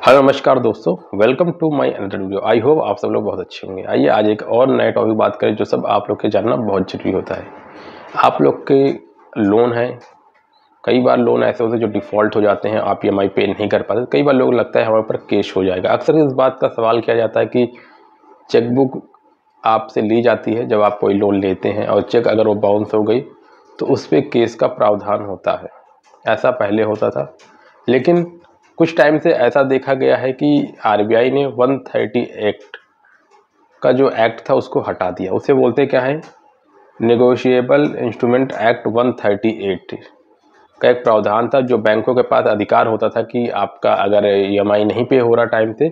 Hello नमस्कार दोस्तों, welcome to my another video. I hope आप सब लोग बहुत अच्छे होंगे। आइए आज एक और नए टॉपिक बात करें जो सब आप लोग के जानना बहुत जरूरी होता है। आप लोग के लोन है, कई बार लोन ऐसे होते हैं जो डिफ़ॉल्ट हो जाते हैं, आप ईएमआई पे नहीं कर पाते। कई बार लोग लगता है हमारे ऊपर केस हो जाएगा। अक्सर इस बात का सवाल किया जाता है कि चेकबुक आपसे ली जाती है जब आप कोई लोन लेते हैं और चेक अगर वो बाउंस हो गई तो उस पर केस का प्रावधान होता है। ऐसा पहले होता था, लेकिन कुछ टाइम से ऐसा देखा गया है कि आरबीआई ने 130 एक्ट का जो एक्ट था उसको हटा दिया। उसे बोलते क्या है, नेगोशिएबल इंस्ट्रूमेंट एक्ट 138 का एक प्रावधान था जो बैंकों के पास अधिकार होता था कि आपका अगर ईएमआई नहीं पे हो रहा टाइम से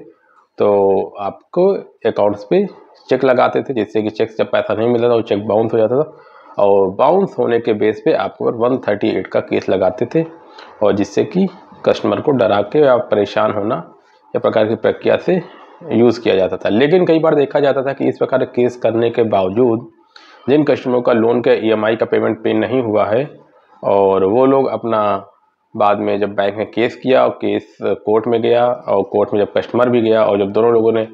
तो आपको अकाउंट्स पे चेक लगाते थे, जिससे कि चेक से जब पैसा नहीं मिलता था वो चेक बाउंस हो जाता था और बाउंस होने के बेस पे आपको 138 का केस लगाते थे और जिससे कि कस्टमर को डरा के या परेशान होना या प्रकार की प्रक्रिया से यूज़ किया जाता था। लेकिन कई बार देखा जाता था कि इस प्रकार के केस करने के बावजूद जिन कस्टमरों का लोन के ईएमआई का पेमेंट पे नहीं हुआ है और वो लोग अपना बाद में जब बैंक ने केस किया और केस कोर्ट में गया और कोर्ट में जब कस्टमर भी गया और जब दोनों लोगों ने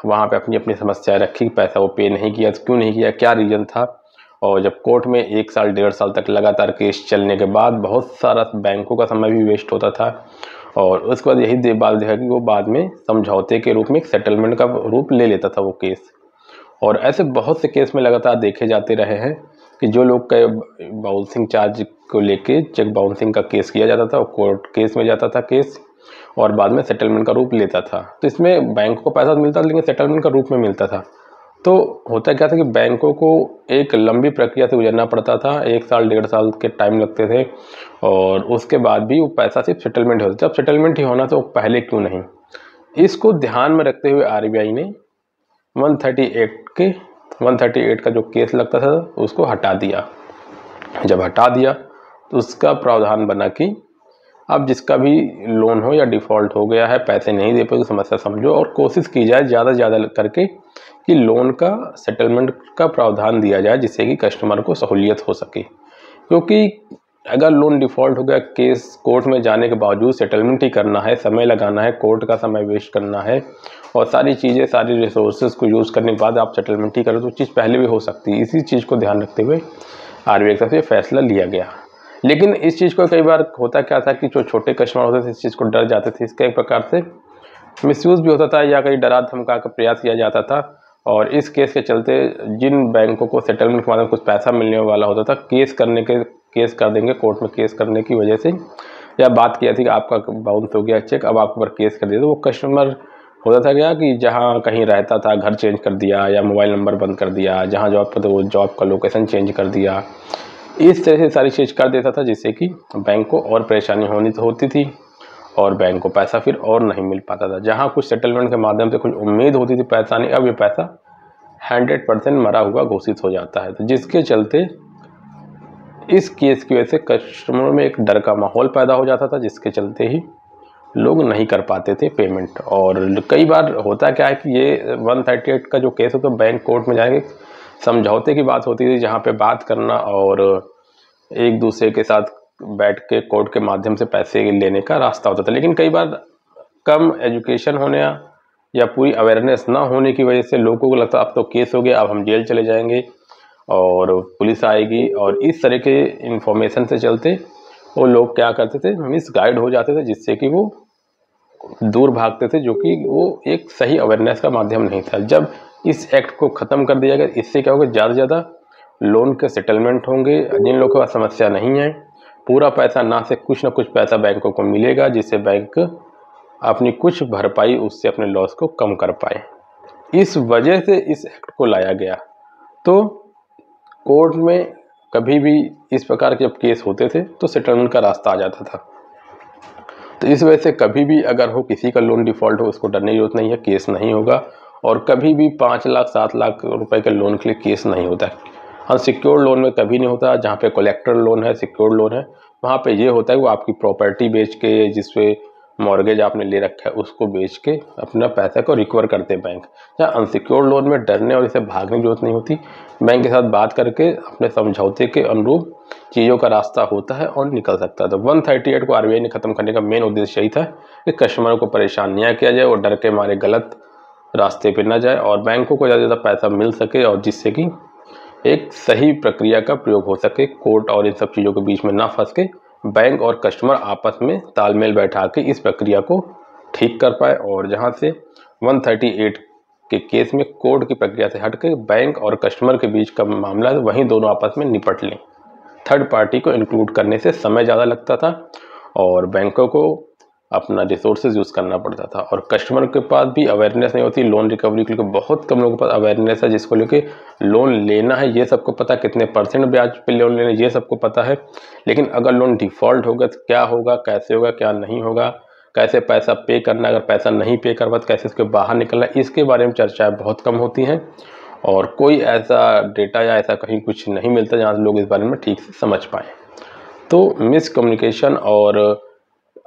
वहाँ पे अपनी अपनी समस्याएं रखी, पैसा वो पे नहीं किया तो क्यों नहीं किया, क्या रीज़न था, और जब कोर्ट में 1 साल 1.5 साल तक लगातार केस चलने के बाद बहुत सारा बैंकों का समय भी वेस्ट होता था और उसके बाद यही बात देखा कि वो बाद में समझौते के रूप में एक सेटलमेंट का रूप ले लेता था वो केस। और ऐसे बहुत से केस में लगातार देखे जाते रहे हैं कि जो लोग के बाउंसिंग चार्ज को लेके चेक बाउंसिंग का केस किया जाता था और कोर्ट केस में जाता था केस और बाद में सेटलमेंट का रूप लेता था। तो इसमें बैंक को पैसा मिलता था लेकिन सेटलमेंट का रूप में मिलता था। तो होता क्या था कि बैंकों को एक लंबी प्रक्रिया से गुजरना पड़ता था, 1 साल 1.5 साल के टाइम लगते थे और उसके बाद भी वो पैसा सिर्फ सेटलमेंट होता था। जब सेटलमेंट ही होना तो पहले क्यों नहीं। इसको ध्यान में रखते हुए आरबीआई ने 138 का जो केस लगता था उसको हटा दिया। जब हटा दिया तो उसका प्रावधान बना कि अब जिसका भी लोन हो या डिफ़ॉल्ट हो गया है, पैसे नहीं दे पाए, समस्या समझो और कोशिश की जाए ज़्यादा से ज़्यादा करके कि लोन का सेटलमेंट का प्रावधान दिया जाए जिससे कि कस्टमर को सहूलियत हो सके। क्योंकि अगर लोन डिफ़ॉल्ट हो गया, केस कोर्ट में जाने के बावजूद सेटलमेंट ही करना है, समय लगाना है, कोर्ट का समय वेस्ट करना है और सारी चीज़ें सारी रिसोर्सेज को यूज़ करने के बाद आप सेटलमेंट ही करो तो चीज़ पहले भी हो सकती है। इसी चीज़ को ध्यान रखते हुए आरबीआई की तरफ से फैसला लिया गया। लेकिन इस चीज़ को कई बार होता क्या था कि जो छोटे कस्टमर होते थे इस चीज़ को डर जाते थे, इसका एक प्रकार से मिसयूज़ भी होता था या कहीं डरा धमका कर प्रयास किया जाता था और इस केस के चलते जिन बैंकों को सेटलमेंट के माध्यम कुछ पैसा मिलने वाला होता था केस कर देंगे कोर्ट में, केस करने की वजह से या बात किया थी कि आपका बाउंस हो गया चेक, अब आपके ऊपर केस कर दिया। तो वो कस्टमर होता था क्या कि जहाँ कहीं रहता था घर चेंज कर दिया या मोबाइल नंबर बंद कर दिया, जहाँ जॉब करते वो जॉब का लोकेशन चेंज कर दिया, इस तरह से सारी चीज़ कर देता था जिससे कि बैंक को और परेशानी होती थी और बैंक को पैसा फिर और नहीं मिल पाता था। जहाँ कुछ सेटलमेंट के माध्यम से कुछ उम्मीद होती थी पैसा नहीं, अब ये पैसा 100% मरा हुआ घोषित हो जाता है। तो जिसके चलते इस केस की वजह से कस्टमरों में एक डर का माहौल पैदा हो जाता था जिसके चलते ही लोग नहीं कर पाते थे पेमेंट। और कई बार होता क्या है कि ये 138 का जो केस हो तो बैंक कोर्ट में जाएंगे, समझौते की बात होती थी जहाँ पे बात करना और एक दूसरे के साथ बैठ के कोर्ट के माध्यम से पैसे लेने का रास्ता होता था। लेकिन कई बार कम एजुकेशन होने या पूरी अवेयरनेस ना होने की वजह से लोगों को लगता अब तो केस हो गया, अब हम जेल चले जाएंगे और पुलिस आएगी, और इस तरह के इन्फॉर्मेशन से चलते वो लोग क्या करते थे, मिसगाइड हो जाते थे जिससे कि वो दूर भागते थे, जो कि वो एक सही अवेयरनेस का माध्यम नहीं था। जब इस एक्ट को ख़त्म कर दिया गया इससे क्या होगा, ज़्यादा से ज़्यादा लोन के सेटलमेंट होंगे। जिन लोगों के पास समस्या नहीं है पूरा पैसा ना से कुछ ना कुछ पैसा बैंकों को मिलेगा जिससे बैंक अपनी कुछ भरपाई उससे अपने लॉस को कम कर पाए। इस वजह से इस एक्ट को लाया गया। तो कोर्ट में कभी भी इस प्रकार के जब केस होते थे तो सेटलमेंट का रास्ता आ जाता था। तो इस वजह से कभी भी अगर हो किसी का लोन डिफ़ॉल्ट हो उसको डरने की जरूरत नहीं है, केस नहीं होगा। और कभी भी 5 लाख 7 लाख रुपए के लोन के लिए केस नहीं होता है। अनसिक्योर्ड लोन में कभी नहीं होता। जहाँ पे कोलेक्टर लोन है, सिक्योर्ड लोन है, वहाँ पे ये होता है वो आपकी प्रॉपर्टी बेच के, जिस पे मॉर्गेज आपने ले रखा है उसको बेच के अपना पैसा को रिकवर करते हैं बैंक। जहाँ अनसिक्योर्ड लोन में डरने और इसे भागने की जरूरत नहीं होती। बैंक के साथ बात करके अपने समझौते के अनुरूप चीज़ों का रास्ता होता है और निकल सकता है। तो 138 को आरबीआई ने ख़त्म करने का मेन उद्देश्य यही था कि कस्टमरों को परेशान नहीं किया जाए और डर के मारे गलत रास्ते पे ना जाए और बैंकों को ज़्यादा से ज़्यादा पैसा मिल सके और जिससे कि एक सही प्रक्रिया का प्रयोग हो सके, कोर्ट और इन सब चीज़ों के बीच में ना फंस के बैंक और कस्टमर आपस में तालमेल बैठा के इस प्रक्रिया को ठीक कर पाए और जहां से 138 के केस में कोर्ट की प्रक्रिया से हट के बैंक और कस्टमर के बीच का मामला है वहीं दोनों आपस में निपट लें। थर्ड पार्टी को इंक्लूड करने से समय ज़्यादा लगता था और बैंकों को अपना रिसोर्सेज यूज़ करना पड़ता था और कस्टमर के पास भी अवेयरनेस नहीं होती। लोन रिकवरी के लिए बहुत कम लोगों के पास अवेयरनेस है जिसको लेके लोन लेना है ये सबको पता, कितने % ब्याज पे लोन लेना ये सबको पता है, लेकिन अगर लोन डिफ़ॉल्ट होगा तो क्या होगा, कैसे होगा, क्या नहीं होगा, कैसे पैसा पे करना, अगर पैसा नहीं पे करवा तो कैसे इसके बाहर निकलना, इसके बारे में चर्चाएँ बहुत कम होती हैं और कोई ऐसा डेटा या ऐसा कहीं कुछ नहीं मिलता जहाँ लोग इस बारे में ठीक से समझ पाएँ। तो मिसकम्युनिकेशन और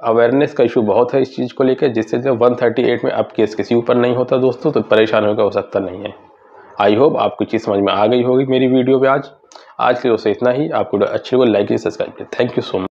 अवेयरनेस का इशू बहुत है इस चीज़ को लेकर, जिससे जो 138 में अब केस किसी ऊपर नहीं होता दोस्तों, तो परेशान होकर हो सकता नहीं है। आई होप आपको चीज़ समझ में आ गई होगी मेरी वीडियो पे आज के लिए इतना ही। आपको अच्छी लगे लाइक सब्सक्राइब करें। Thank you so much.